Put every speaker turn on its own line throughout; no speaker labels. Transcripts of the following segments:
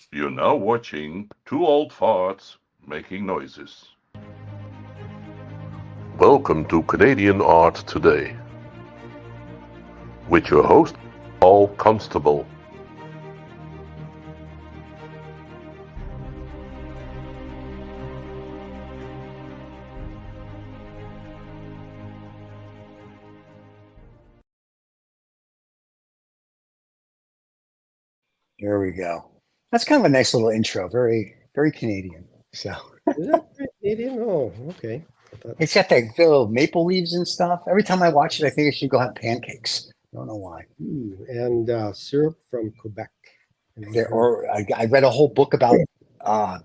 You're now watching two old farts making noises. Welcome to Canadian Art Today with your host, Paul Constable.
Here we go. That's kind of a nice little intro. Very, very Canadian. So
Is that Canadian? Oh, okay.
it's got the little maple leaves and stuff. Every time I watch it, I think I should go have pancakes. I don't know why.
And syrup from Quebec.
I read a whole book about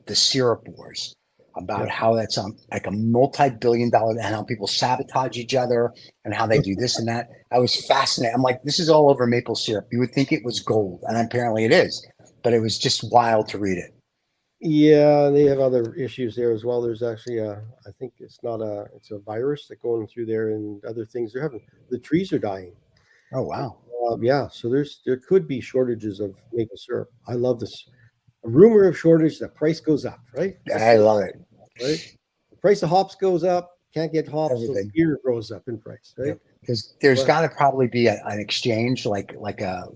the syrup wars, about
Yeah.
how that's like a multi-billion-dollar, and how people sabotage each other, and how they do this and that. I was fascinated. I'm like, this is all over maple syrup. You would think it was gold, and apparently it is. But it was just wild to read it.
Yeah, they have other issues there as well. There's actually I think it's a virus that going through there and other things. They're having the trees are dying.
Oh wow!
Yeah, so there could be shortages of maple syrup. I love this. A rumor of shortage, the price goes up, right? Just
I
like
love it.
right, the price of hops goes up. Can't get hops, so
Everything.
beer goes up in price, right?
Yep. There's
But
got to probably be an exchange, like a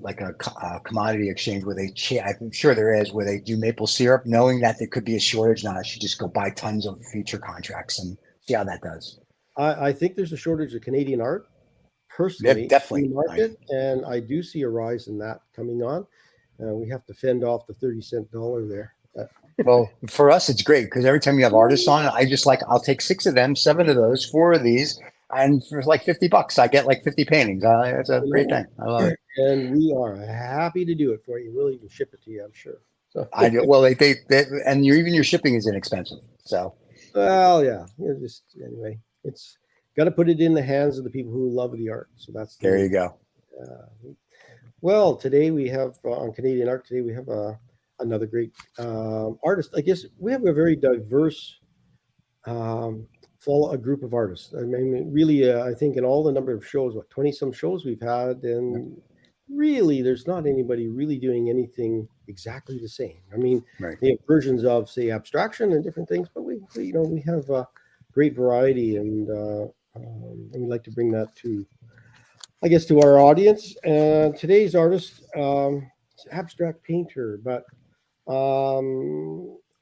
commodity exchange where I'm sure there is, where they do maple syrup, knowing that there could be a shortage. Now I should just go buy tons of future contracts and see how that does.
I think there's a shortage of Canadian art
Yeah,
personally in the
definitely.
market, and I do see a rise in that coming on. We have to fend off the 30-cent dollar there.
Well, for us, it's great because every time you have artists on, I'll take six of them, seven of those, four of these, and for like $50, I get like 50 paintings. It's a
You
great
know,
thing. I love it.
and we are happy to do it for you. We'll even ship it to you, I'm sure. So,
I do well. And even your shipping is inexpensive. So
well, yeah, just anyway, it's got to put it in the hands of the people who love the art. So that's the
there
main.
you go.
Well, today we have on Canadian Art. Today we have another great artist. I guess we have a very diverse um, follow a group of artists. I mean, really, I think in all the number of shows, what 20 some shows we've had, and really, there's not anybody really doing anything exactly the same. I mean,
Right.
they have versions of say abstraction and different things, but we have a great variety, and we like to bring that to I guess to our audience. Today's artist is an abstract painter, but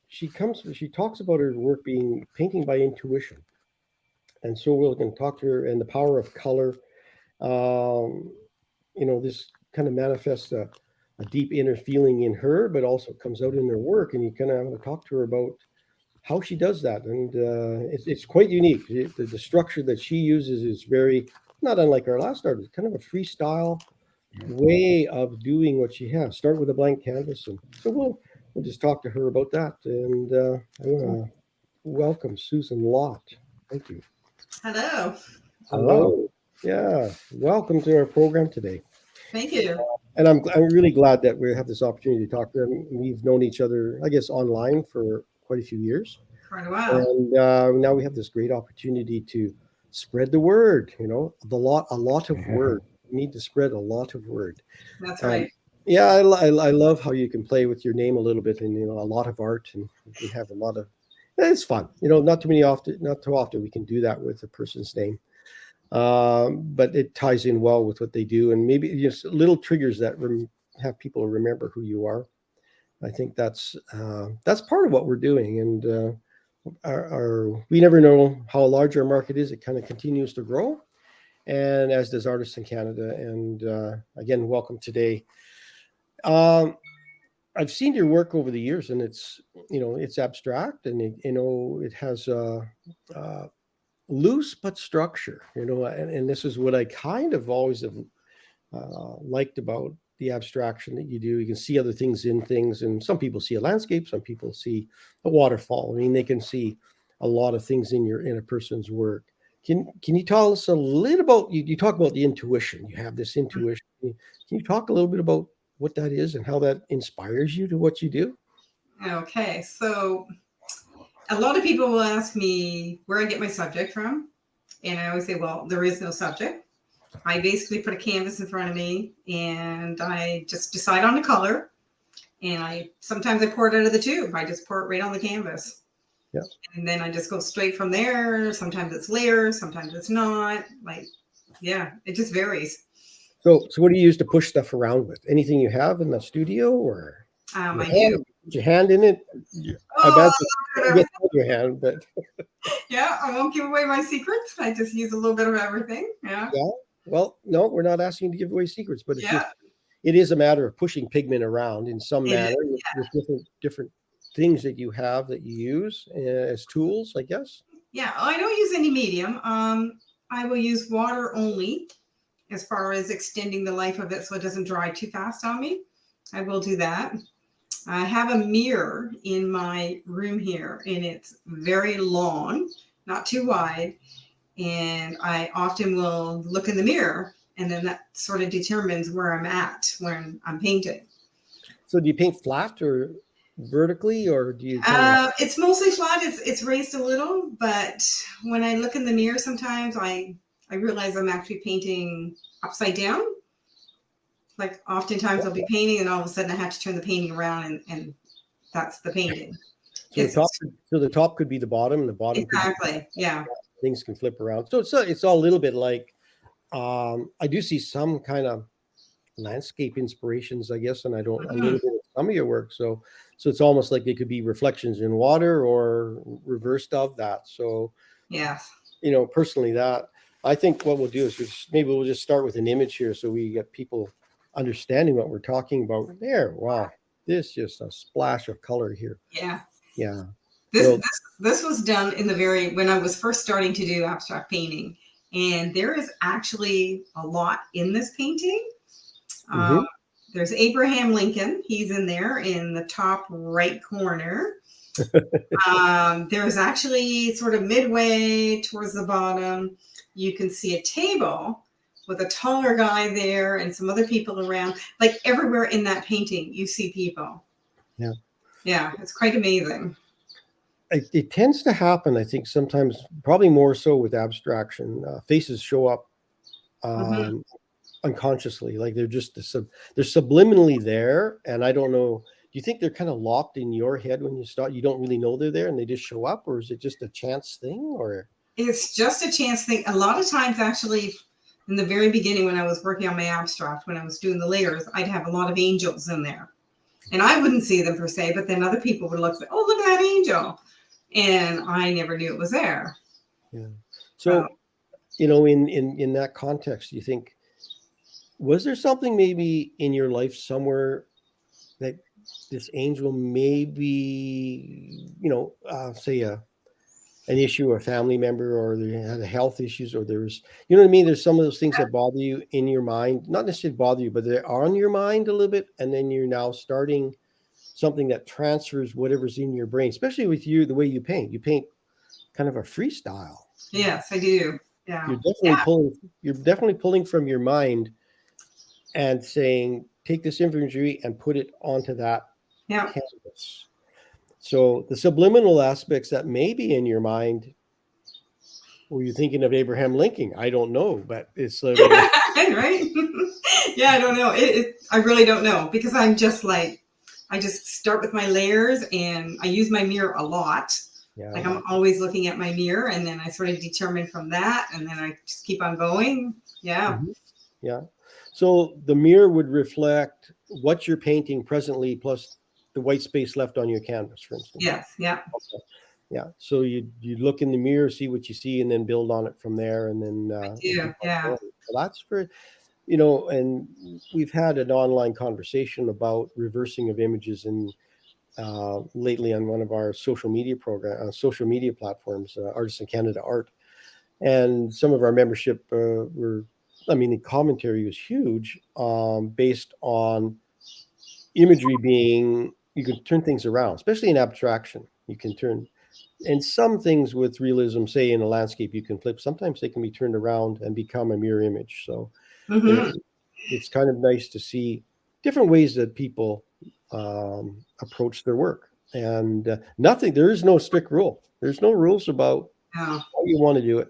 she talks about her work being painting by intuition, and so we're going to talk to her and the power of color. Um, this kind of manifests a deep inner feeling in her, but also comes out in her work, and you kind of want to talk to her about how she does that, and it's quite unique. The structure that she uses is very not unlike our last artist, kind of a freestyle way of doing what she has. Start with a blank canvas, and so we'll just talk to her about that. And I want to welcome Susan Lott. Thank you.
Hello.
Hello.
Hello. Yeah, welcome to our program today.
Thank you.
And I'm really glad that we have this opportunity to talk to them. We've known each other, I guess, online for quite a few years.
Quite a while.
And now we have this great opportunity to spread the word. A lot of word. We need to spread a lot of word.
That's
Um,
right.
yeah, I love how you can play with your name a little bit, and a lot of art, and you can have a lot of. It's fun. Not too often we can do that with a person's name. But it ties in well with what they do, and maybe just little triggers that have people remember who you are. I think that's part of what we're doing, and we never know how large our market is. It kind of continues to grow, and as does artists in Canada. And again, welcome today. Um, I've seen your work over the years, and it's abstract, and it has uh, loose but structure. And this is what I kind of always have liked about the abstraction that you do. You can see other things in things, and some people see a landscape, some people see a waterfall. I mean, they can see a lot of things in a person's work. Can you tell us a little about you talk about the intuition? You have this intuition. Can you talk a little bit about what that is and how that inspires you to what you do?
Okay. So a lot of people will ask me where I get my subject from. And I always say, well, there is no subject. I basically put a canvas in front of me and I just decide on the color. And sometimes I pour it out of the tube. I just pour it right on the canvas.
Yeah.
And then I just go straight from there. Sometimes it's layers, sometimes it's not. Like, yeah, it just varies.
So what do you use to push stuff around with? Anything you have in the studio, or
I do.
put your hand in it? I
Oh,
bet you get your hand, but
yeah, I won't give away my secrets. I just use a little bit of everything. Yeah.
yeah. Well, no, we're not asking you to give away secrets, but it's
Yeah.
just, it is a matter of pushing pigment around in some
It
manner
is,
with different things that you have that you use as tools, I guess.
Yeah, I don't use any medium. I will use water only as far as extending the life of it so it doesn't dry too fast on me. I will do that. I have a mirror in my room here, and it's very long, not too wide. And I often will look in the mirror, and then that sort of determines where I'm at when I'm painting.
So do you paint flat or vertically, or do you
It's mostly flat. It's raised a little, but when I look in the mirror, sometimes I realize I'm actually painting upside down. Like oftentimes I'll be painting, and all of a sudden I have to turn the painting around, and that's the painting.
So the top could be the bottom, and the bottom
exactly. Yeah.
Things can flip around. So it's all a little bit like I do see some kind of landscape inspirations, I guess, and I don't a little bit of some of your work. So it's almost like they could be reflections in water or reversed of that. So
yes,
personally, that I think what we'll do is maybe we'll just start with an image here, so we get people understanding what we're talking about. There, wow, this just a splash of color here.
Yeah,
yeah.
This was done in when I was first starting to do abstract painting, and there is actually a lot in this painting. There's Abraham Lincoln. He's in there in the top right corner. There's actually sort of midway towards the bottom, you can see a table with a taller guy there and some other people around. Like everywhere in that painting, you see people.
Yeah.
Yeah, it's quite amazing.
It tends to happen, I think, sometimes, probably more so with abstraction. Faces show up unconsciously, like they're just they're subliminally there, and I don't know. Do you think they're kind of locked in your head when you start? You don't really know they're there, and they just show up, or is it just a chance thing? Or
it's just a chance thing. A lot of times, actually, in the very beginning, when I was working on my abstract, when I was doing the layers, I'd have a lot of angels in there, and I wouldn't see them per se, but then other people would look, oh, look at that angel. And I never knew it was there.
Yeah. So, in that context, do you think, was there something maybe in your life somewhere that this angel maybe, say an issue, a family member, or they had health issues, or there's, what I mean? There's some of those things that bother you in your mind, not necessarily bother you, but they're on your mind a little bit. And then you're now starting something that transfers whatever's in your brain, especially with you, the way you paint. You paint kind of a freestyle.
Yes, I do. Yeah.
You're definitely pulling from your mind and saying, take this imagery and put it onto that canvas. So the subliminal aspects that may be in your mind, were you thinking of Abraham Lincoln? I don't know, but it's
right. Yeah, I don't know. I really don't know, because I'm just like, I just start with my layers, and I use my mirror a lot. Yeah. Like I'm always looking at my mirror, and then I sort of determine from that, and then I just keep on going. Yeah.
Yeah. So the mirror would reflect what you're painting presently, plus the white space left on your canvas, for instance.
Yes. Yeah.
Okay. Yeah. So you look in the mirror, see what you see, and then build on it from there. And then
yeah.
So that's for, and we've had an online conversation about reversing of images, and lately on one of our social media platforms, Artists in Canada Art, and some of our membership the commentary was huge, based on imagery being, you can turn things around, especially in abstraction. You can turn, and some things with realism, say in a landscape, you can flip. Sometimes they can be turned around and become a mirror image. So it's kind of nice to see different ways that people approach their work. And there is no strict rule. There's no rules about how you want to do it.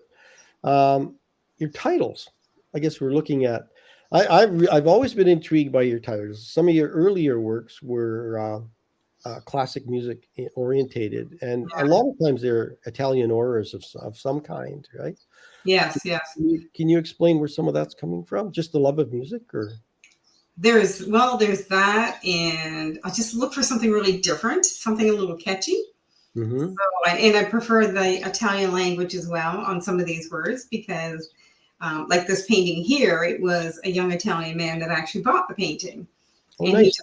Your titles, I guess we're looking at, I've always been intrigued by your titles. Some of your earlier works were classic music orientated, and a lot of times they're Italian auras of some kind, right?
Yes, yes.
Can you explain where some of that's coming from? Just the love of music, or?
There's that, and I just look for something really different, something a little catchy.
Mm-hmm.
So, and I prefer the Italian language as well on some of these words because, like this painting here, it was a young Italian man that actually bought the painting,
Oh,
and
nice.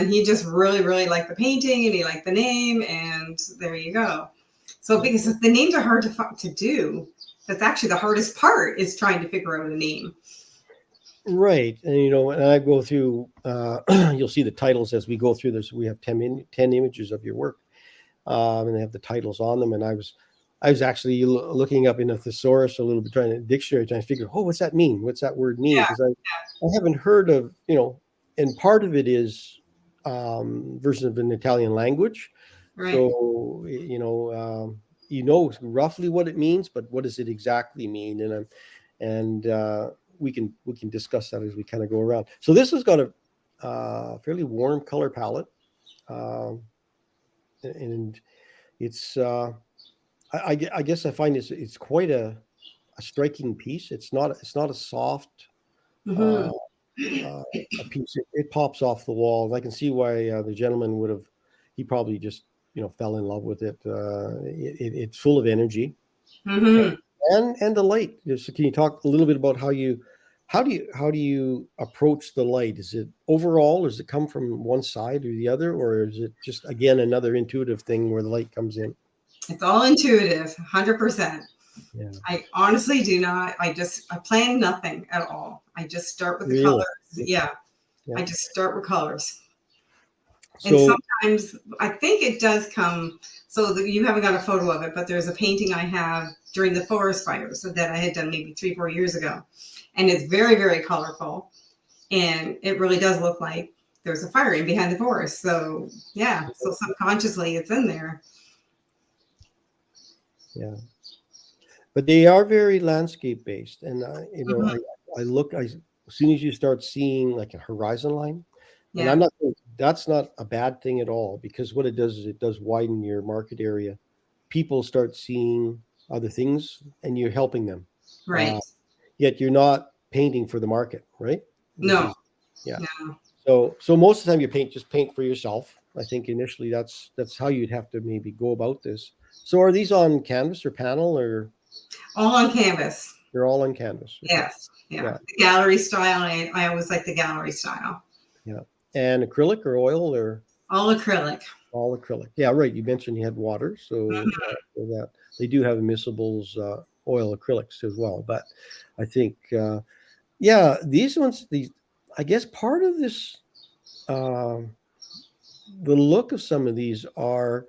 he just really, really liked the painting, and he liked the name, and there you go. So, because the names are hard to do, that's actually the hardest part is trying to figure out a name.
Right. And, and I go through, you'll see the titles as we go through this. We have 10 images of your work, and they have the titles on them. And I was actually looking up in a thesaurus a little bit, dictionary, trying to figure, what's that mean? What's that word mean? Because I haven't heard of, and part of it is version of an Italian language.
Right.
So, roughly what it means, but what does it exactly mean? And we can discuss that as we kind of go around. So this has got a fairly warm color palette, and it's I guess I find it's quite a striking piece. It's not a soft
Mm-hmm.
a piece. It pops off the wall. I can see why the gentleman he probably just fell in love with it. It's full of energy.
Mm-hmm.
And the light. So can you talk a little bit about how do you approach the light? Is it overall? Does it come from one side or the other, or is it just again another intuitive thing where the light comes in?
It's all intuitive, 100%.
Yeah.
I honestly do not. I plan nothing at all. I just start with the colors. Yeah. I just start with colors. So, and sometimes I think it does come. So you haven't got a photo of it, but there's a painting I have during the forest fires that I had done maybe 3-4 years ago. And it's very, very colorful. And it really does look like there's a fire in behind the forest. So, yeah. So subconsciously it's in there.
Yeah. But they are very landscape based. And, I look, as soon as you start seeing like a horizon line, and that's not a bad thing at all, because what it does is it does widen your market area. People start seeing other things and you're helping them.
Right.
Yet you're not painting for the market, right?
No.
So most of the time you paint for yourself. I think initially that's how you'd have to maybe go about this. So are these on canvas or panel, or?
All on canvas.
They're all on canvas.
Okay. Yes. Yeah. The gallery style. I always like the gallery style.
Yeah. And acrylic or oil, or?
All acrylic.
All acrylic. Yeah, right. You mentioned you had water, so that they do have miscibles, oil acrylics as well. But I think, these ones, I guess part of this, the look of some of these are,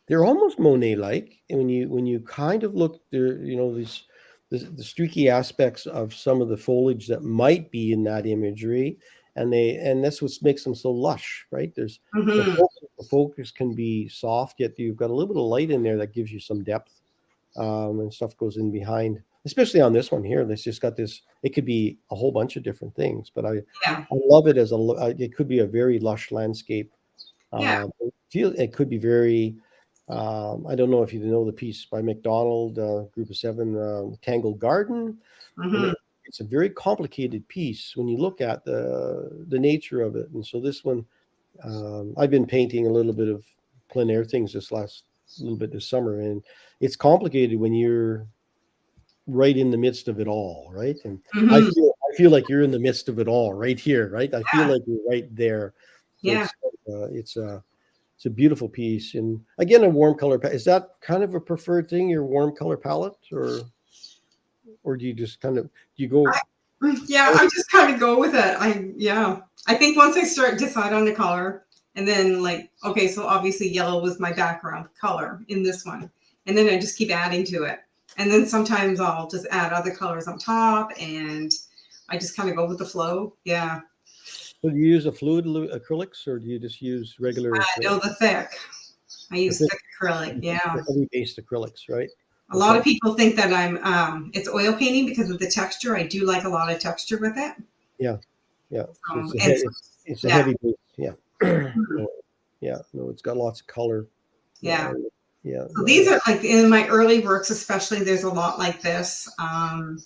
they're almost Monet-like. And when you kind of look there, the streaky aspects of some of the foliage that might be in that imagery, and that's what makes them so lush, right? There's the focus can be soft, yet you've got a little bit of light in there that gives you some depth, and stuff goes in behind. Especially on this one here, that's just got this. It could be a whole bunch of different things, but I love it as it could be a very lush landscape. It could be very. I don't know if you know the piece by McDonald, Group of Seven, Tangled Garden. It's a very complicated piece when you look at the nature of it. And so this one, I've been painting a little bit of plein air things this summer, and it's complicated when you're right in the midst of it all, right? And I feel like you're in the midst of it all right here, right? I feel like you're right there. So it's a beautiful piece, and again, a warm color palette. Is that kind of a preferred thing, your warm color palette, or do you just kind of I
just kind of go with it. I think once I decide on the color, and then so obviously yellow was my background color in this one, and then I just keep adding to it, and then sometimes I'll just add other colors on top, and I just kind of go with the flow. Yeah.
So do you use a fluid acrylics, or do you just use regular?
No, the thick. I use thick acrylic. Yeah.
Heavy based acrylics, right?
A lot of people think that it's oil painting because of the texture. I do like a lot of texture with it.
Yeah. So it's a
yeah.
heavy base. Yeah. Yeah. No, it's got lots of color.
Yeah.
Yeah.
So these are like in my early works, especially, there's a lot like this. And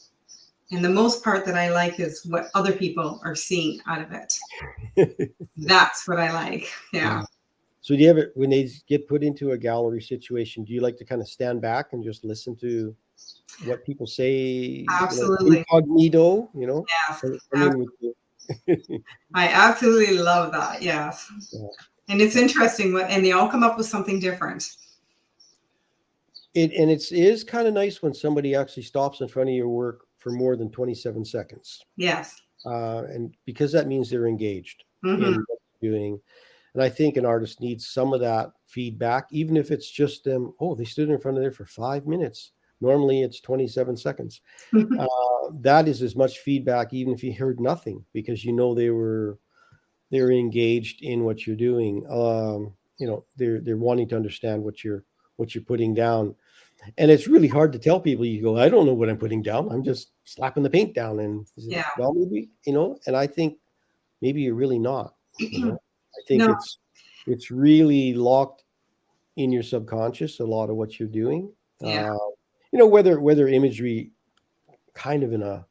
the most part that I like is what other people are seeing out of it. That's what I like. Yeah.
So do you ever, when they get put into a gallery situation, do you like to kind of stand back and just listen to what people say?
Absolutely.
Incognito,
Yes.
I
I absolutely love that. Yes.
Yeah.
And it's interesting and they all come up with something different.
It is kind of nice when somebody actually stops in front of your work for more than 27 seconds.
Yes.
And because that means they're engaged
in
what they're doing. And I think an artist needs some of that feedback, even if it's just them. Oh, they stood in front of there for 5 minutes. Normally it's 27 seconds. That is as much feedback, even if you heard nothing, because they're engaged in what you're doing. They're wanting to understand what you're putting down. And it's really hard to tell people. You go, I don't know what I'm putting down. I'm just slapping the paint down. And well, maybe, and I think maybe you're really not. I think it's really locked in your subconscious, a lot of what you're doing. Whether imagery kind of in a,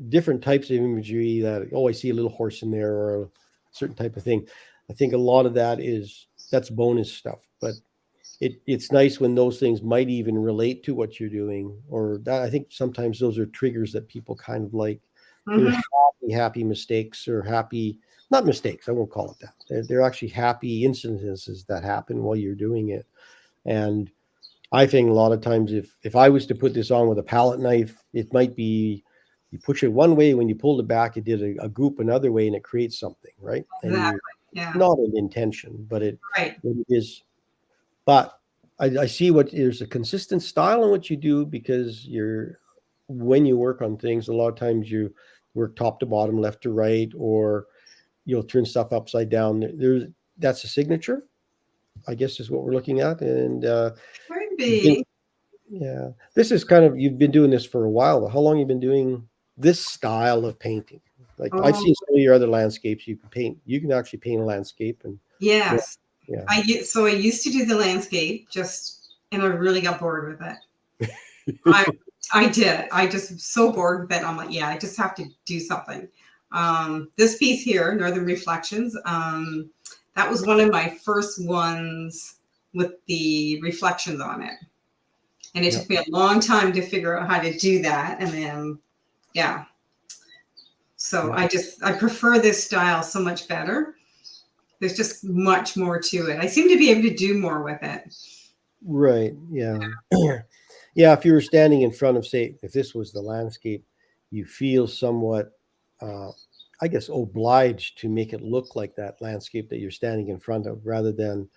different types of imagery that, I see a little horse in there or a certain type of thing. I think a lot of that's bonus stuff, but it's nice when those things might even relate to what you're doing, or that I think sometimes those are triggers that people kind of like. They're happy mistakes, or not mistakes. I won't call it that. They're actually happy incidences that happen while you're doing it. And I think a lot of times if I was to put this on with a palette knife, it might be, you push it one way, when you pulled it back, it did a goop another way, and it creates something, right?
Exactly.
Not an intention, but it is. But I see there's a consistent style in what you do, because when you work on things, a lot of times you work top to bottom, left to right, or you'll turn stuff upside down. That's a signature, I guess, is what we're looking at. And
could be.
This is kind of, you've been doing this for a while. How long have you been doing this style of painting? Like I've seen some of your other landscapes you can paint. You can actually paint a landscape. And
yes. I used to do the landscape and I really got bored with it. I did. I just was so bored with it. I'm like, I just have to do something. This piece here, Northern Reflections, that was one of my first ones with the reflections on it. And it took me a long time to figure out how to do that. And then, so I prefer this style so much better. There's just much more to it. I seem to be able to do more with it.
Right. Yeah. Yeah. If you were standing in front of, say, if this was the landscape, you feel somewhat, I guess, obliged to make it look like that landscape that you're standing in front of, rather than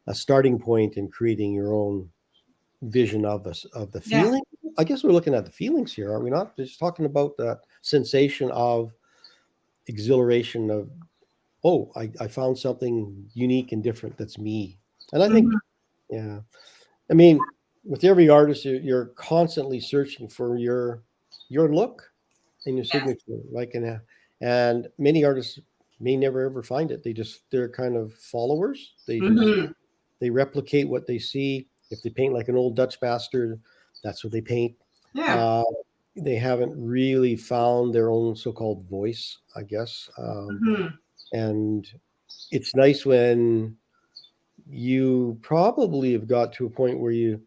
a starting point and creating your own vision of the feeling. I guess we're looking at the feelings here, are we not? Just talking about the sensation of exhilaration of, I found something unique and different that's me. And I think, I mean, with every artist, you're constantly searching for your look and your signature. And many artists may never ever find it. They're kind of followers. They replicate what they see. If they paint like an old Dutch master, that's what they paint. They haven't really found their own so-called voice, I guess. And it's nice when you probably have got to a point where you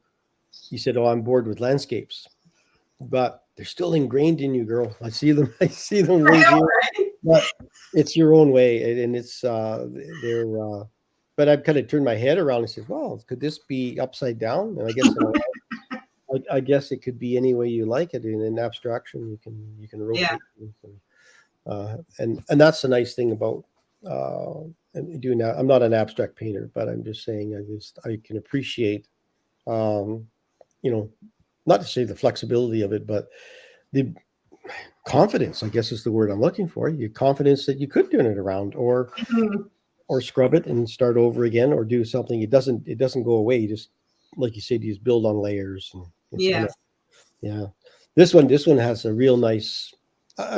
said, I'm bored with landscapes, but they're still ingrained in you, girl. I see them right here. But it's your own way. And it's, but I've kind of turned my head around and said, well, could this be upside down? And I guess, I guess it could be any way you like it. In an abstraction, you can rotate. And that's the nice thing about doing that. I'm not an abstract painter, but I'm just saying I can appreciate, not to say the flexibility of it, but the confidence, I guess, is the word I'm looking for. Your confidence that you could turn it around, or scrub it and start over again, or do something. It doesn't go away. You just like you said, you build on layers, and it's kind of,
Yes.
yeah. This one has a real nice.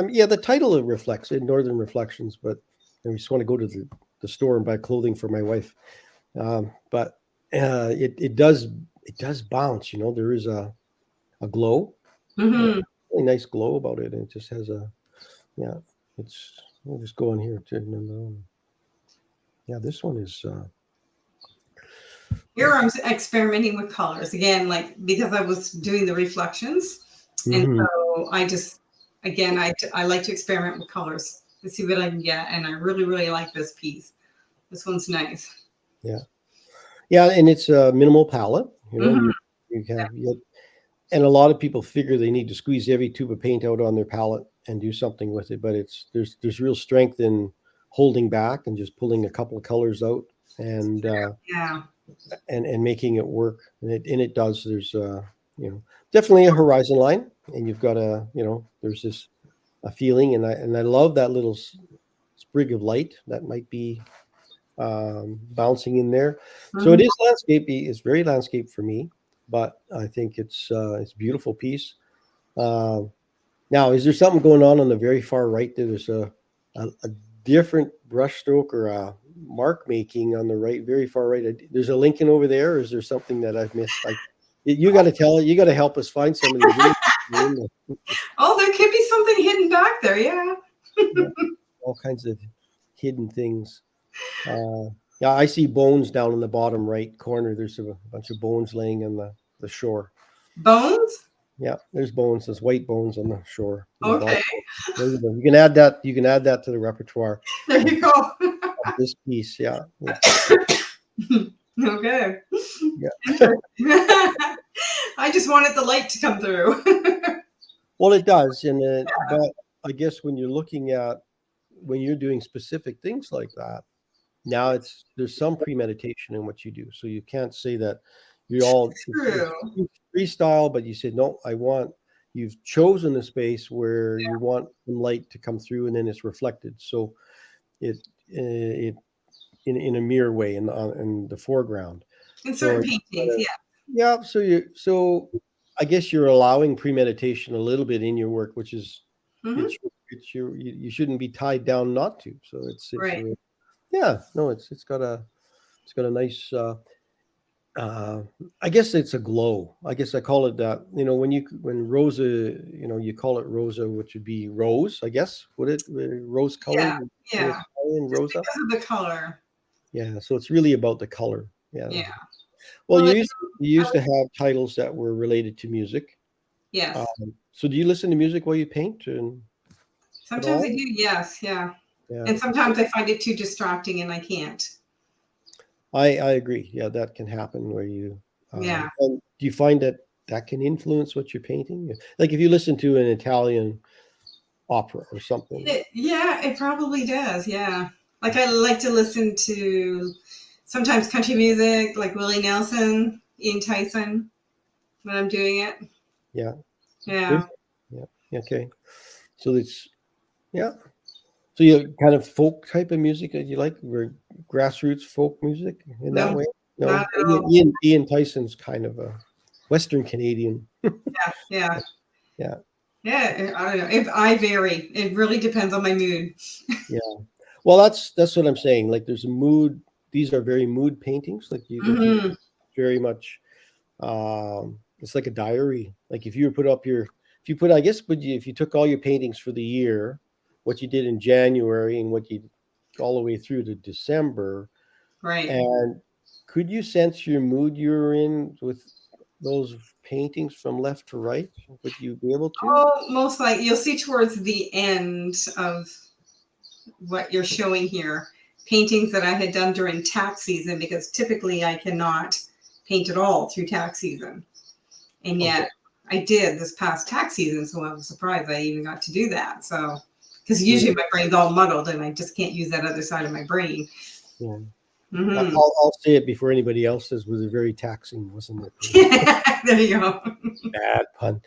Yeah, the title it reflects in Northern Reflections, but I just want to go to the store and buy clothing for my wife. But it does bounce. There is a glow, a
Hmm.
really nice glow about it, and it just has a, yeah. It's I'll just go on here to, yeah. This one is
Here I'm experimenting with colors again, like because I was doing the reflections, and
mhm.
so I just again I like to experiment with colors to see what I can get, and I really really like this piece. This one's nice.
Yeah, yeah, and it's a minimal palette.
Hmm.
And a lot of people figure they need to squeeze every tube of paint out on their palette and do something with it, but there's real strength in holding back and just pulling a couple of colors out and
Yeah.
and making it work. And it does. There's definitely a horizon line, and you've got there's this a feeling, and I love that little sprig of light that might be bouncing in there. So it
Mhm.
is landscape. It's very landscape for me, but I think it's a beautiful piece. Uh, Now, is there something going on the very far right there? There's a different brush stroke or a mark making on the right, very far right. There's a Lincoln over there. Or is there something that I've missed? You got to tell it. You got to help us find some of these.
Oh, there could be something hidden back there. Yeah.
Yeah, all kinds of hidden things. Uh, yeah, I see bones down in the bottom right corner. There's a bunch of bones laying on the shore.
Bones.
Yeah, there's bones. There's white bones on the shore. In the bottom.
Okay.
There you go. You can add that. You can add that to the repertoire
There
of,
you go.
of this piece. Yeah,
Okay.
yeah.
I just wanted the light to come through.
Well, it does, but I guess when you're doing specific things like that, now there's some premeditation in what you do. So you can't say that
True.
it's freestyle, but you said no. You've chosen a space where you want some light to come through, and then it's reflected. So it in a mirror way in the foreground.
In
So
certain paintings, yeah.
yeah. So I guess you're allowing premeditation a little bit in your work, which is
Hmm.
you shouldn't be tied down not to. So
Right.
yeah, no, it's got a nice uh I guess it's a glow. I guess I call it that. When rosa, you call it rosa, which would be rose, I guess. Would it rose
Yeah.
colored?
Yeah. Just
Rosa?
because of the color.
Yeah, so it's really about the color. Yeah.
Yeah.
Well,
Well,
you used to have titles that were related to music.
yes.
So do you listen to music while you paint and at
Sometimes I
all?
do. Yes. Yeah.
Yeah,
And sometimes I find it too distracting and I can't.
I agree. Yeah, that can happen where
Yeah.
and do you find that can influence what you're painting? Like if you listen to an Italian opera or something.
Yeah, it probably does. Yeah. Like I like to listen to sometimes country music, like Willie Nelson, Ian Tyson, when I'm doing it.
Yeah.
Yeah.
Yeah. Okay. So it's yeah. So you kind of folk type of music that you like, or grassroots folk music in that
No,
way?
not
No.
at all.
Ian Tyson's kind of a Western Canadian.
Yeah. Yeah.
Yeah.
Yeah. I don't know. If I vary, it really depends on my mood.
Yeah. Well, that's what I'm saying. Like there's a mood. These are very mood paintings. Like you
Hmm.
very much. It's like a diary. Like if you put, I guess, if you took all your paintings for the year, what you did in January and what you all the way through to December,
Right.
and could you sense your mood you were in with those paintings from left to right? Would you be able to?
Oh, most like you'll see towards the end of what you're showing here, paintings that I had done during tax season, because typically I cannot paint at all through tax season. And
Okay.
yet I did this past tax season, so I was surprised I even got to do that. So, because usually my brain's all muddled and I just can't use that other side of my brain.
Yeah.
Hmm.
I'll say it before anybody else says. Was it very taxing, wasn't it?
There you go.
Bad pun,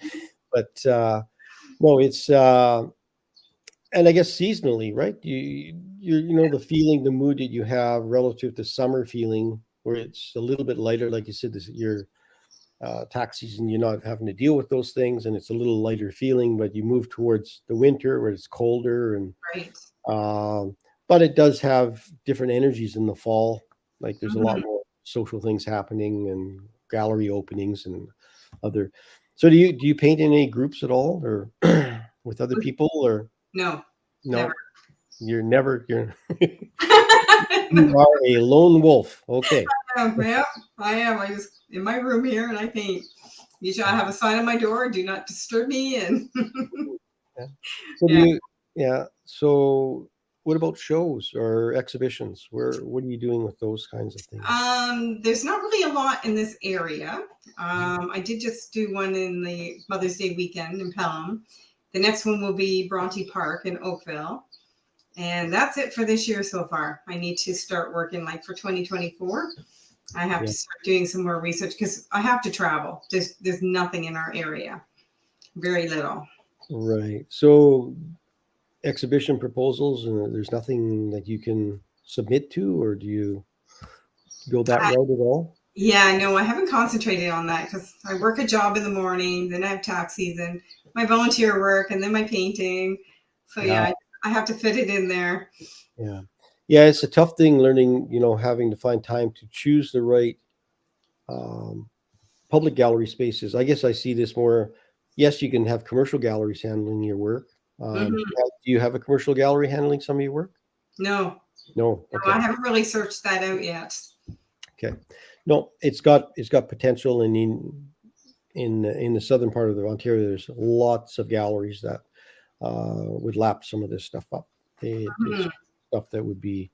but no, it's and I guess seasonally, right? You know the feeling, the mood that you have relative to summer feeling where it's a little bit lighter, like you said, this your tax season, you're not having to deal with those things, and it's a little lighter feeling. But you move towards the winter where it's colder, and
Right.
but it does have different energies in the fall. Like there's a lot
Mhm.
more social things happening and gallery openings and other. So do you paint in any groups at all, or with other people, or
No,
no?
never.
You're you are a lone wolf. Okay.
Yeah, I am. I just in my room here and I paint. Usually I have a sign on my door, do not disturb me. And
Yeah. So do
yeah.
you, yeah. So what about shows or exhibitions? What are you doing with those kinds of things?
There's not really a lot in this area. I did just do one in the Mother's Day weekend in Pelham. The next one will be Bronte Park in Oakville. And that's it for this year so far. I need to start working like for 2024. I have
Yeah.
to start doing some more research because I have to travel. There's nothing in our area. Very little.
Right. So exhibition proposals, and there's nothing that you can submit to, or do you go that route at all?
Yeah, no, I haven't concentrated on that because I work a job in the morning, then I have tax season, my volunteer work, and then my painting. So
Yeah.
yeah, I have to fit it in there.
Yeah. Yeah. It's a tough thing learning, having to find time to choose the right um, public gallery spaces. I guess I see this more. Yes, you can have commercial galleries handling your work.
Mhm.
Do you have a commercial gallery handling some of your work?
No,
No.
no,
Okay.
I haven't really searched that out yet.
Okay. No, it's got potential, and in the southern part of the Ontario, there's lots of galleries that would lap some of this stuff up. It's
Mhm.
stuff that would be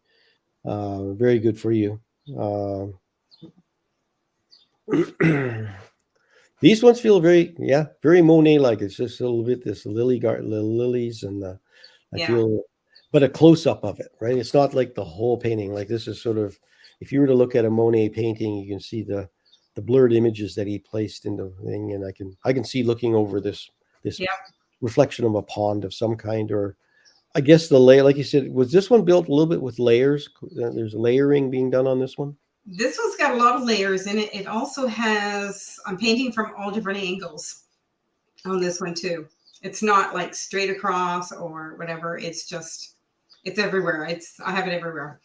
very good for you. These ones feel very Monet-like. It's just a little bit this the lilies, and I
Yeah.
feel, but a close up of it, right? It's not like the whole painting. Like this is sort of, if you were to look at a Monet painting, you can see the blurred images that he placed in the thing, and I can see looking over this
Yeah.
reflection of a pond of some kind, or I guess the layer, like you said, was this one built a little bit with layers? There's layering being done on this one.
This one's got a lot of layers in it. It also has, I'm painting from all different angles on this one too. It's not like straight across or whatever. It's everywhere. I have it everywhere.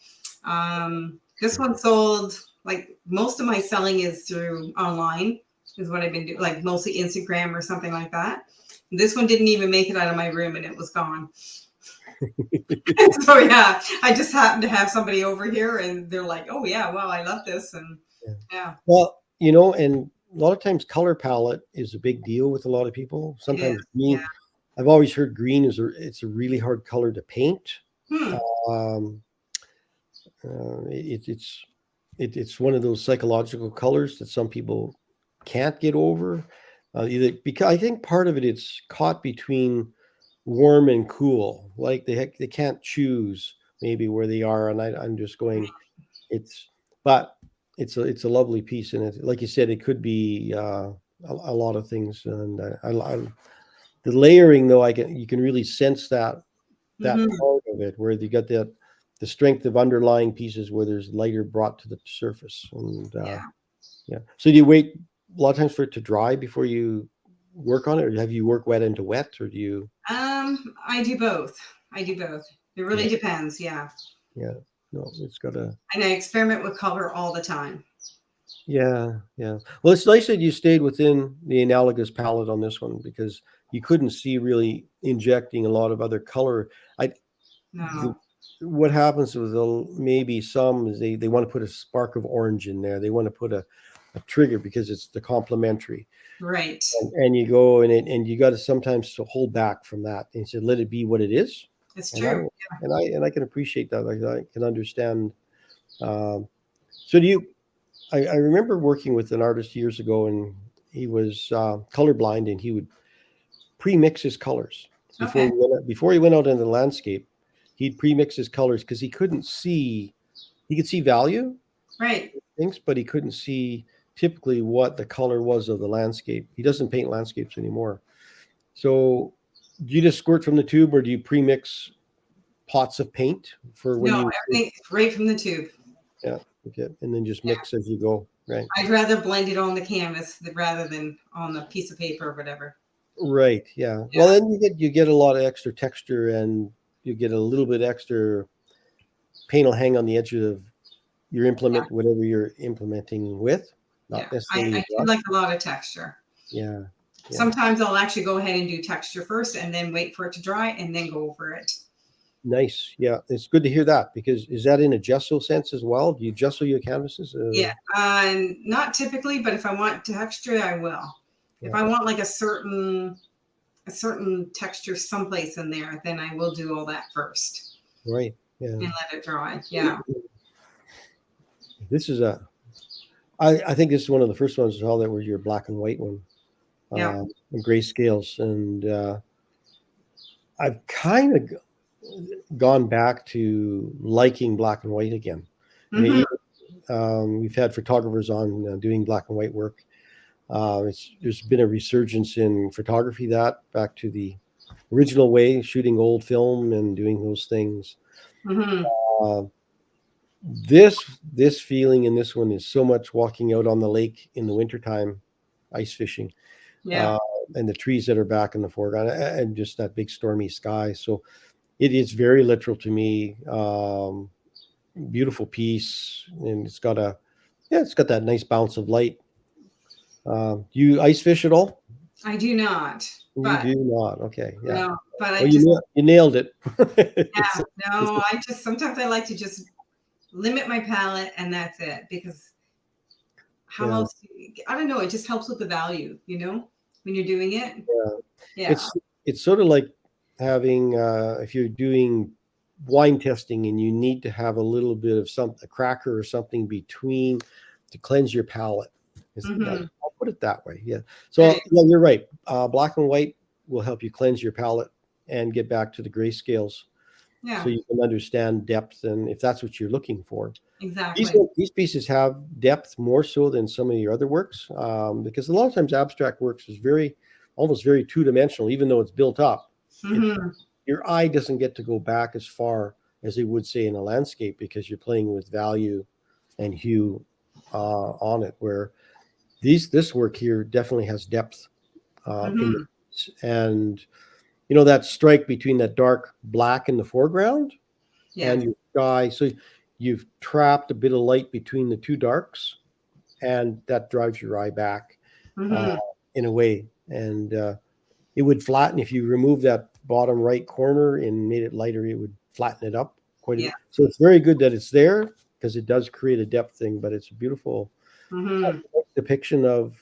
This one sold, like most of my selling is through online, is what I've been doing, like mostly Instagram or something like that. This one didn't even make it out of my room and it was gone. So yeah, I just happened to have somebody over here and they're like, oh yeah, well, I love this. And yeah,
Well, and a lot of times color palette is a big deal with a lot of people.
it is.
Sometimes green.
Yeah.
I've always heard green it's a really hard color to paint.
Hmm.
Um, it's one of those psychological colors that some people can't get over. Either because I think part of it's caught between warm and cool. Like they can't choose maybe where they are, and I'm just going. It's but it's a lovely piece, and like you said, it could be a lot of things. And the layering, though, you can really sense that
Hmm.
part of it where you got the strength of underlying pieces where there's lighter brought to the surface. And
Yeah.
yeah. So do you wait a lot of times for it to dry before you work on it, or have you work wet into wet, or do you?
I do both. I do both. It really
Yeah.
depends. Yeah.
Yeah. No, it's got a.
And I experiment with color all the time.
Yeah, yeah. Well, it's nice that you stayed within the analogous palette on this one, because you couldn't see really injecting a lot of other color. The,
No.
what happens with maybe some is they want to put a spark of orange in there. They want to put a trigger because it's the complementary,
Right.
and you go and you got to sometimes to hold back from that and say let it be what it is.
It's
And I
true.
and I can appreciate that. Like I can understand. Um, so do you? I remember working with an artist years ago, and he was colorblind, and he would pre-mix his colors
Okay.
before he went out in the landscape. He'd pre-mix his colors because he couldn't see. He could see value
Right.
things, but he couldn't see typically what the color was of the landscape. He doesn't paint landscapes anymore. So, do you just squirt from the tube, or do you pre-mix pots of paint for when
No,
you?
everything right from the tube.
Yeah. Okay, and then just mix as you go, right?
I'd rather blend it on the canvas rather than on the piece of paper or whatever.
Right. Yeah. Well, then you get a lot of extra texture, and you get a little bit extra paint will hang on the edge of your implement, whatever you're implementing with. Not necessarily.
I do like a lot of texture.
Yeah.
Sometimes I'll actually go ahead and do texture first and then wait for it to dry and then go over it.
Nice. Yeah. It's good to hear that, because is that in a gesso sense as well? Do you gesso your canvases?
Yeah. Not typically, but if I want texture, I will.
Yeah.
If I want like a certain texture someplace in there, then I will do all that first.
Right. Yeah.
And let it dry. Yeah.
This is I think this is one of the first ones as well that was your black and white one.
Yeah.
Gray scales. And I've kind of gone back to liking black and white again. I mean, we've had photographers on doing black and white work. There's been a resurgence in photography back to the original way, shooting old film and doing those things. This feeling in this one is so much walking out on the lake in the wintertime, ice fishing.
Yeah.
And the trees that are back in the foreground, and just that big stormy sky. So it is very literal to me. Beautiful piece, and it's got that nice bounce of light. Do you ice fish at all?
I do not.
You do not. Okay. Yeah.
No, but
well, you nailed it.
Yeah. No, sometimes I like to just limit my palette and that's it, because how else? I don't know. It just helps with the value, when you're doing it. Yeah.
It's sort of like having if you're doing wine testing and you need to have a little bit of a cracker or something between to cleanse your palate. I'll put it that way. Yeah. So you're right. Black and white will help you cleanse your palate and get back to the grayscales.
Yeah.
So you can understand depth, and if that's what you're looking for.
Exactly.
These pieces have depth more so than some of your other works, because a lot of times abstract works is almost very two-dimensional, even though it's built up. Your eye doesn't get to go back as far as they would say in a landscape, because you're playing with value and hue on it, where this work here definitely has depth and that strike between that dark black in the foreground and your sky. So you've trapped a bit of light between the two darks, and that drives your eye back in a way. And it would flatten if you remove that bottom right corner and made it lighter. It would flatten it up quite a bit. So it's very good that it's there, because it does create a depth thing. But it's a beautiful depiction of.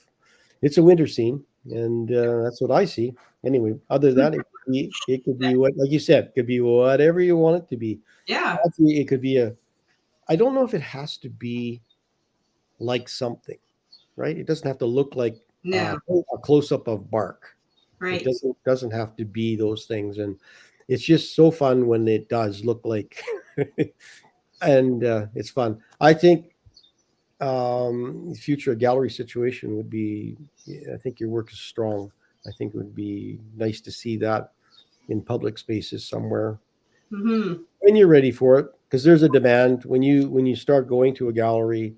It's a winter scene, and that's what I see. Anyway, other than that, it could be what, like you said, it could be whatever you want it to be.
Yeah.
Actually, it could be I don't know if it has to be like something, right? It doesn't have to look like a close-up of bark.
Right.
It doesn't have to be those things. And it's just so fun when it does look like, and it's fun. I think future gallery situation would be, I think your work is strong. I think it would be nice to see that in public spaces somewhere when you're ready for it, because there's a demand. When you start going to a gallery,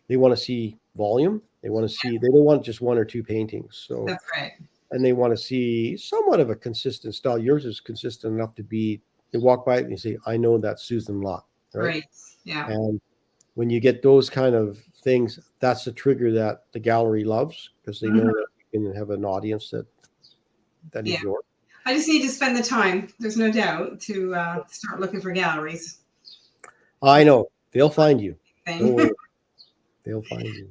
they want to see volume. They don't want just one or two paintings. So
that's right.
And they want to see somewhat of a consistent style. Yours is consistent enough to be, they walk by it and you say, I know that's Susan Lott.
Right. Yeah.
And when you get those kind of things, that's the trigger that the gallery loves, because they know that you can have an audience that is yours.
I just need to spend the time, there's no doubt, to start looking for galleries.
I know. They'll find you. Don't worry. They'll find you.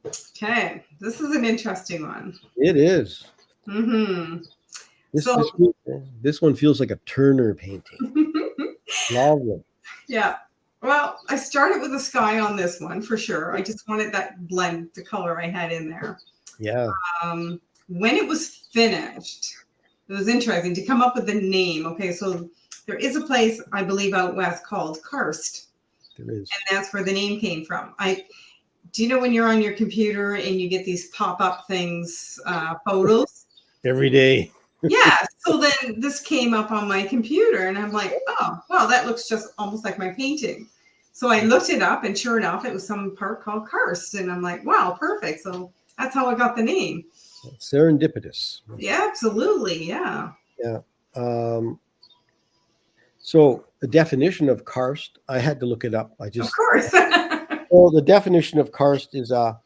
Okay. This is an interesting one.
It is. This one feels like a Turner painting. Lovely.
Yeah. Well, I started with the sky on this one for sure. I just wanted that blend, the color I had in there.
Yeah.
When it was finished, it was interesting to come up with the name. Okay, so there is a place, I believe, out west called Karst.
There is.
And that's where the name came from. Do you know when you're on your computer and you get these pop-up things, photos?
Every day.
Yeah. So then this came up on my computer and I'm like, oh, well, that looks just almost like my painting. So I looked it up, and sure enough, it was some park called Karst. And I'm like, wow, perfect. So that's how I got the name.
Serendipitous.
Yeah, absolutely. Yeah.
Yeah. So the definition of karst, I had to look it up.
Of course.
Well, the definition of karst is a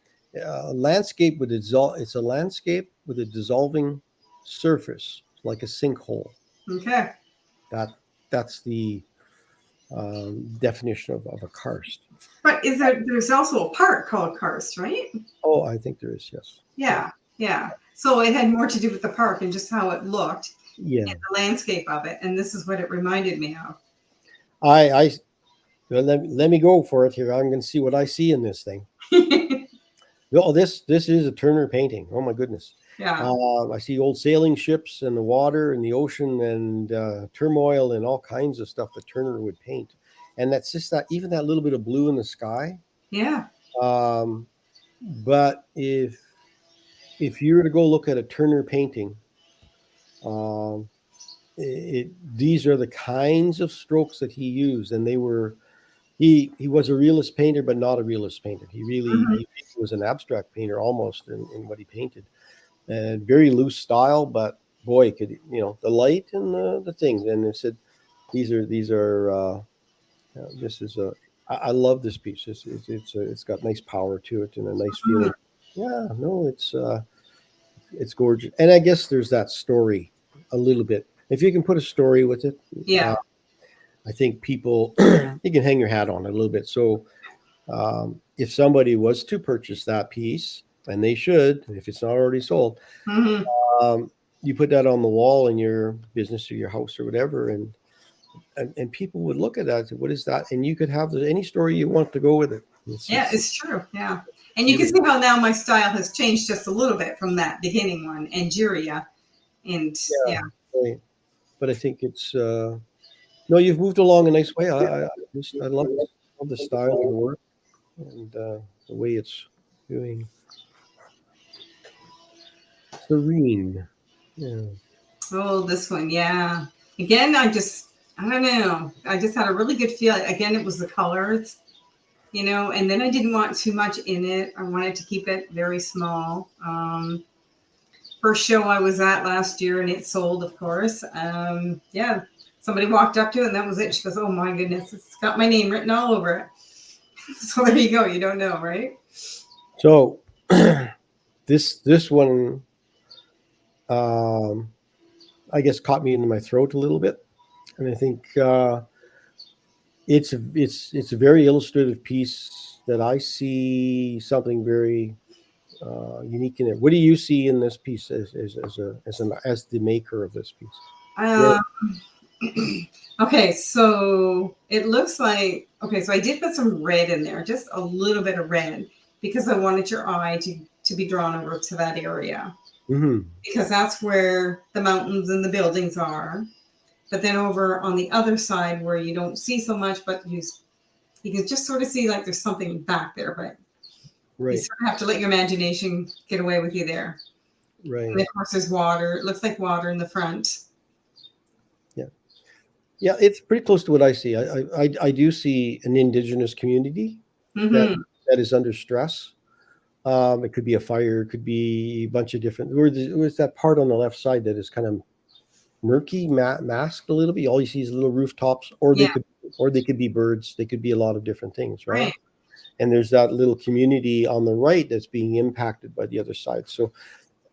landscape with it's a landscape with a dissolving surface, like a sinkhole.
Okay.
That's the definition of a karst.
But there's also a park called Karst, right?
Oh, I think there is, yes.
Yeah. Yeah. So it had more to do with the park and just how it looked
Yeah.
and the landscape of it. And this is what it reminded me of.
Well, let me go for it here. I'm going to see what I see in this thing. Oh, this is a Turner painting. Oh my goodness.
Yeah.
I see old sailing ships and the water and the ocean and turmoil and all kinds of stuff that Turner would paint. And that's just that, even that little bit of blue in the sky.
Yeah.
But if you were to go look at a Turner painting, these are the kinds of strokes that he used, and they were. He was a realist painter, but not a realist painter. He really was an abstract painter almost in what he painted, and very loose style. But boy, could the light and the things. And it said, these are. This is a. I love this piece. It's got nice power to it and a nice feeling. Yeah, no, it's gorgeous. And I guess there's that story a little bit. If you can put a story with it,
Yeah.
I think people, you can hang your hat on it a little bit. So if somebody was to purchase that piece, and they should, if it's not already sold, you put that on the wall in your business or your house or whatever, and people would look at that and say, what is that? And you could have any story you want to go with it.
It's true. Yeah. And you can see how now my style has changed just a little bit from that beginning one, Angeria. And yeah.
Right. But I think it's, no, you've moved along a nice way. I love the style of the work and the way it's doing. Serene. Yeah.
Oh, this one. Yeah. Again, I don't know. I just had a really good feel. Again, it was the colors, and then I didn't want too much in it. I wanted to keep it very small. First show I was at last year, and it sold, of course. Yeah. Somebody walked up to it, and that was it. She goes, oh, my goodness. It's got my name written all over it. So there you go. You don't know, right?
So this one, I guess, caught me into my throat a little bit. And I think it's a very illustrative piece that I see something very unique in it. What do you see in this piece as the maker of this piece?
Okay, so it looks like, so I did put some red in there, just a little bit of red, because I wanted your eye to be drawn over to that area. Because that's where the mountains and the buildings are. But then over on the other side where you don't see so much, but you can just sort of see like there's something back there, but you sort of have to let your imagination get away with you there. Right. And of course there's water. It looks like water in the front.
Yeah, it's pretty close to what I see. I do see an Indigenous community that is under stress. It could be a fire, it could be a bunch of different. There's that part on the left side that is kind of murky, masked a little bit. All you see is little rooftops, or they could be birds. They could be a lot of different things, right? And there's that little community on the right that's being impacted by the other side. So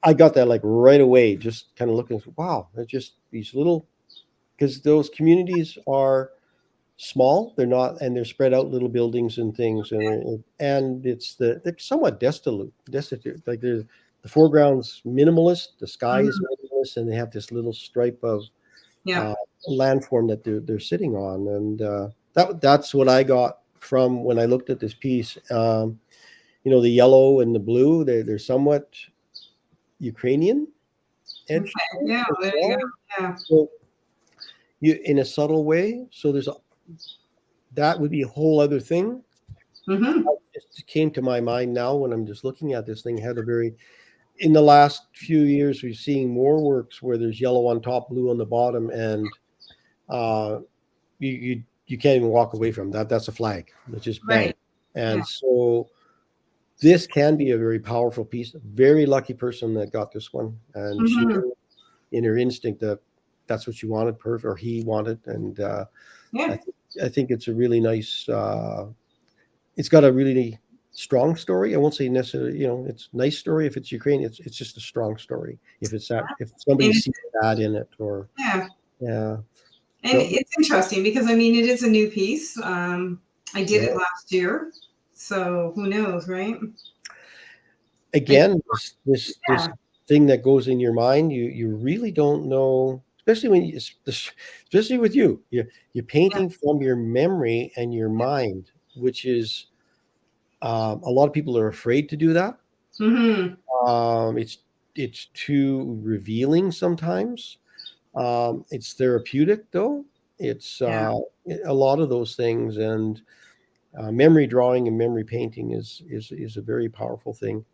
I got that like right away, just kind of looking. Wow, they're just these little. Because those communities are small, they're spread out little buildings and things, and they're somewhat destitute. Like the foreground's minimalist, the sky is minimalist, and they have this little stripe of landform that they're sitting on, and that's what I got from when I looked at this piece. The yellow and the blue, they're somewhat Ukrainian edge.
Okay. Yeah, there you go. Yeah.
So, in a subtle way, so that would be a whole other thing. It just came to my mind now when I'm just looking at this thing. In the last few years, we're seeing more works where there's yellow on top, blue on the bottom, and you you can't even walk away from that. That's a flag. It's just bang.
Right.
And
Yeah.
so this can be a very powerful piece. Very lucky person that got this one, and she knew in her instinct that that's what she wanted, or he wanted, and
Yeah.
I think it's a really nice. It's got a really strong story. I won't say necessarily, it's a nice story if it's Ukraine. It's just a strong story. If it's that, if somebody
And
sees that in it, or
yeah.
yeah.
And it's interesting because I mean it is a new piece. I did it
Yeah.
last year, so who knows, right?
Again, this
Yeah.
thing that goes in your mind, you really don't know, especially when especially with you're painting from your memory and your mind, which is a lot of people are afraid to do that.
Mm-hmm.
It's too revealing sometimes. It's therapeutic though. It's
Yeah.
a lot of those things, and memory drawing and memory painting is a very powerful thing.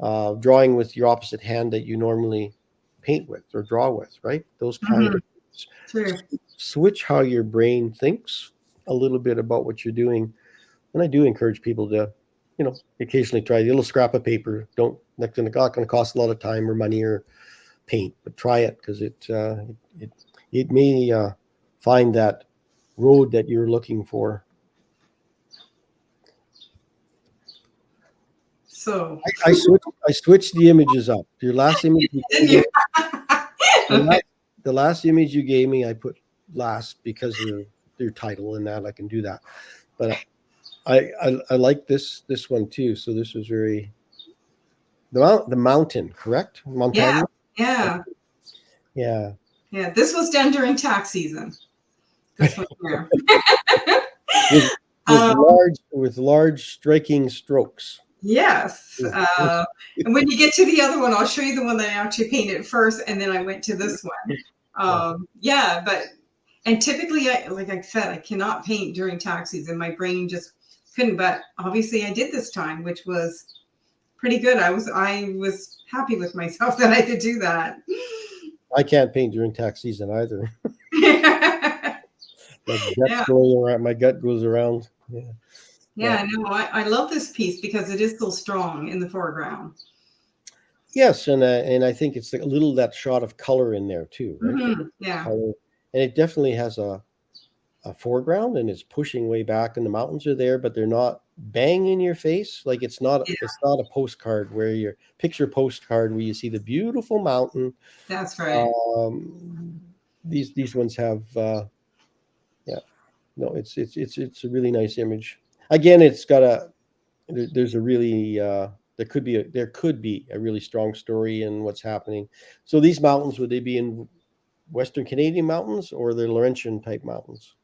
Drawing with your opposite hand that you normally paint with or draw with, right? Those kind of things.
True.
Switch how your brain thinks a little bit about what you're doing. And I do encourage people to, occasionally try a little scrap of paper. Not going to cost a lot of time or money or paint, but try it because it may find that road that you're looking for.
So
I switched the images up. Your last image, the last image you gave me, I put last because of your title and that I can do that. But I like this one too. So this was very the mountain, correct? Montana.
Yeah.
Yeah.
Yeah. This was done during tax season. This one here.
with large striking strokes.
Yes. And when you get to the other one, I'll show you the one that I actually painted first, and then I went to this one. And typically, like I said, I cannot paint during tax season. My brain just couldn't. But obviously, I did this time, which was pretty good. I was happy with myself that I could do that.
I can't paint during tax season either. My gut goes around. Yeah.
Yeah, no, I love this piece because it is so strong in the foreground.
Yes, and I think it's a little that shot of color in there too, right?
Yeah.
Color. And it definitely has a foreground, and it's pushing way back, and the mountains are there, but they're not bang in your face. Like it's not a postcard where your picture postcard where you see the beautiful mountain.
That's right.
These ones have no, it's a really nice image. Again, it's got there's a really there could be a really strong story in what's happening. So these mountains, would they be in Western Canadian mountains or the Laurentian type mountains?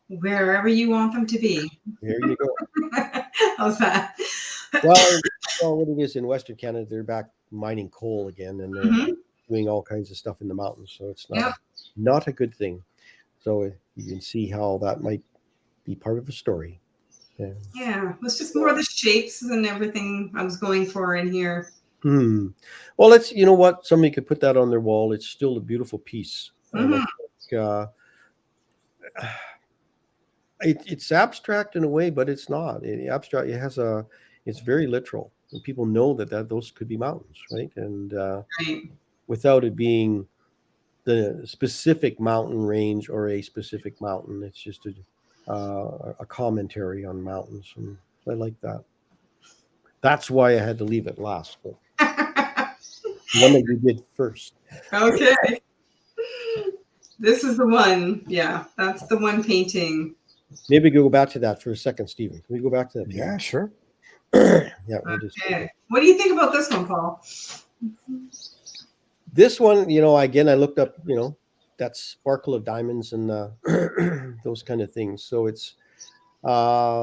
Wherever you want them to be.
There you go.
How's that?
Well, what it is in Western Canada, they're back mining coal again, and they're doing all kinds of stuff in the mountains. So it's not a good thing. So you can see how that might be part of the story.
Yeah, it was just more the shapes and everything I was going for in here.
Well, somebody could put that on their wall. It's still a beautiful piece. It's abstract in a way, but it's not. Abstract. It's very literal, and people know that those could be mountains, right? And without it being the specific mountain range or a specific mountain, it's just a commentary on mountains, and I like that. That's why I had to leave it last. But one that you did first.
Okay. This is the one. Yeah, that's the one painting.
Maybe go back to that for a second, Stephen. Can we go back to that?
Yeah, sure.
Yeah.
Okay. What do you think about this one, Paul?
This one, again, I looked up, that sparkle of diamonds and those kind of things. So it's, I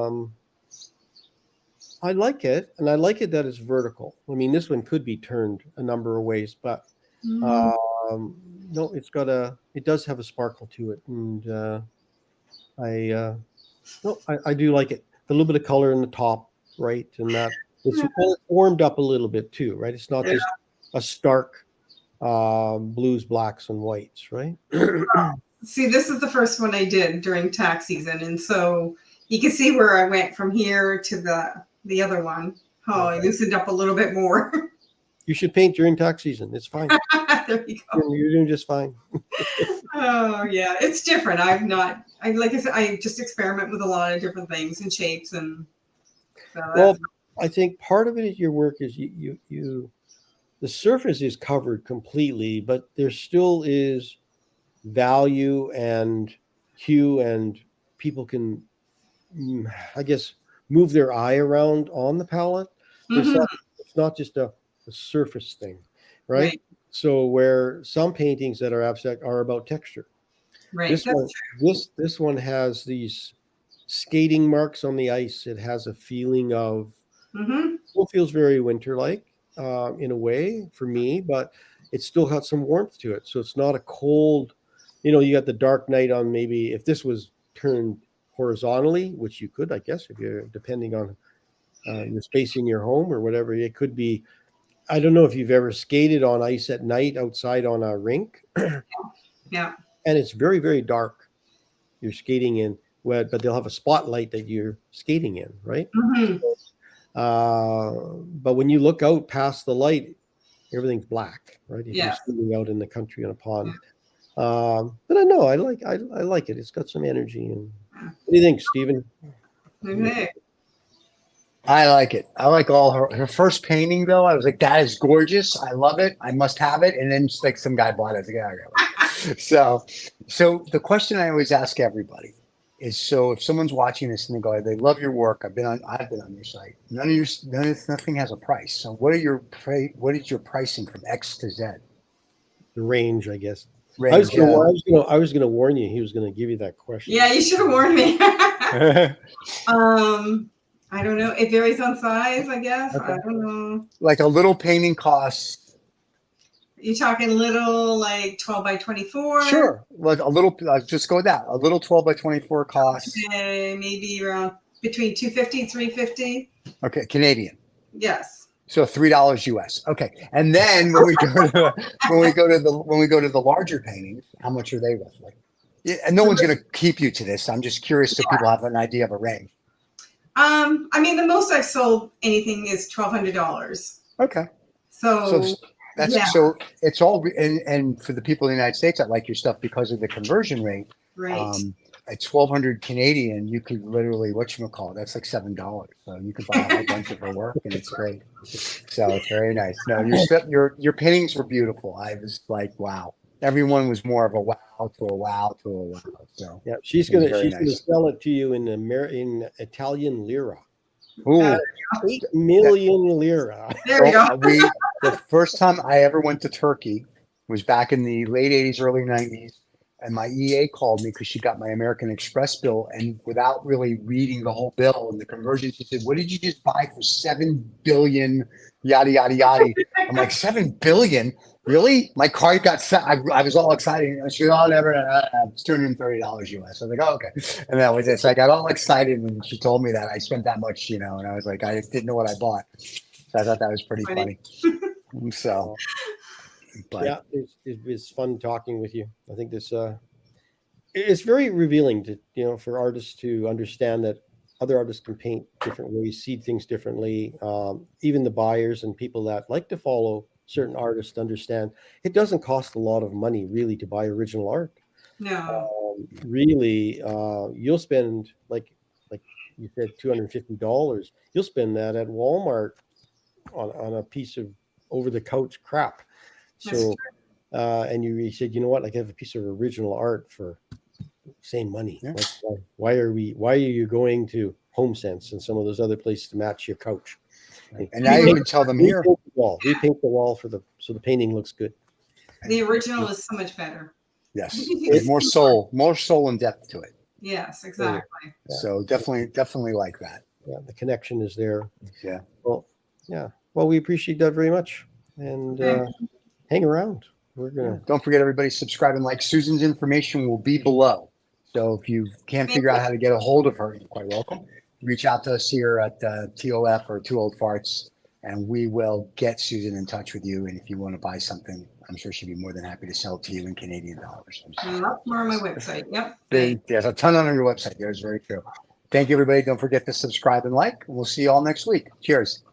like it, and I like it that it's vertical. I mean, this one could be turned a number of ways, but no, it does have a sparkle to it, and I do like it. A little bit of color in the top, right, and that it's warmed up a little bit too, right? It's not just a stark blues, blacks, and whites, right?
See, this is the first one I did during tax season, and so you can see where I went from here to the other one. Oh, I loosened up a little bit more.
You should paint during tax season. It's fine.
There you go.
You're doing just fine.
Oh yeah, it's different. Like I said, I just experiment with a lot of different things and shapes, and so
Well, I think part of it is your work is you the surface is covered completely, but there still is value and hue, and people can, I guess, move their eye around on the palette. So it's not just a surface thing, right? So where some paintings that are abstract are about texture.
right.
This one has these skating marks on the ice. It has a feeling of, it feels very winter-like in a way for me, but it's still got some warmth to it. So it's not a cold, you got the dark night on. Maybe if this was turned horizontally, which you could, I guess, if you're depending on your space in your home or whatever, it could be. I don't know if you've ever skated on ice at night outside on a rink.
Yeah.
And it's very, very dark. You're skating in, but they'll have a spotlight that you're skating in, right? But when you look out past the light, everything's black, right? If you're skating out in the country on a pond. But I know I like it. It's got some energy. And what do you think, Stephen?
Okay.
I like it. I like all her first painting though. I was like, that is gorgeous. I love it. I must have it. And then just like some guy bought it. I was like, yeah, I got it. So the question I always ask everybody is, so if someone's watching this and they go, they love your work. I've been on your site. Nothing has a price. So what is your pricing from X to Z? The
range, I guess.
Range,
I was gonna warn you. He was gonna give you that question.
Yeah, you should have warned me. I don't know. It varies on size, I guess. Okay. I don't know.
Like a little painting costs.
You talking little, like 12 by 24?
Sure. Like a little. Just go with that. A little 12 by 24 costs.
Okay, maybe around between $250 and $350.
Okay, Canadian.
Yes.
So $3 US. Okay, and then when we go to the larger paintings, how much are they roughly? Yeah, and no one's going to keep you to this. I'm just curious if people have an idea of a range.
I mean, the most I've sold anything is $1,200.
Okay.
So
that's so it's all, and for the people in the United States that like your stuff because of the conversion rate,
right?
At 1,200 Canadian, you could literally, whatchamacallit, that's like $7. So you could buy a whole bunch of her work, and it's great. So it's very nice. No, your paintings were beautiful. I was like, wow. Everyone was more of a wow to a wow to a wow. So
yeah, she's gonna sell it to you in Italian lira.
Ooh,
8 million lira.
There we go.
The first time I ever went to Turkey was back in the late 80s, early 90s. And my EA called me because she got my American Express bill, and without really reading the whole bill and the conversion, she said, "What did you just buy for 7 billion?" Yada yada yada. I'm like, 7 billion? Really? My card got set. I was all excited. And she goes, "Oh, never. It's $230 US." I was like, "Oh, okay." And that was it. So I got all excited when she told me that I spent that much, and I was like, I just didn't know what I bought. So I thought that was pretty funny. So. But
yeah, it's fun talking with you. I think this it's very revealing to for artists to understand that other artists can paint different ways, see things differently. Even the buyers and people that like to follow certain artists understand it doesn't cost a lot of money really to buy original art.
No,
really, you'll spend like you said $250. You'll spend that at Walmart on a piece of over the couch crap. So, and you said, you know what? I have a piece of original art for same money. Yeah. Like, why are you going to HomeSense and some of those other places to match your couch?
Right. And now you can tell them here.
We paint the wall so the painting looks good.
The original is so much better.
Yes, there's more soul and depth to it.
Yes, exactly.
Yeah. So definitely like that.
Yeah, the connection is there.
Yeah.
Well, yeah. Well, we appreciate that very much, and. Hang around. We're gonna.
Don't forget, everybody, subscribe and like. Susan's information will be below. So if you can't figure out how to get a hold of her, you're quite welcome. Reach out to us here at TOF or Two Old Farts, and we will get Susan in touch with you. And if you want to buy something, I'm sure she'd be more than happy to sell to you in Canadian dollars.
Lots more on my website. Yep.
There's a ton on your website. There's very true. Thank you, everybody. Don't forget to subscribe and like. We'll see you all next week. Cheers.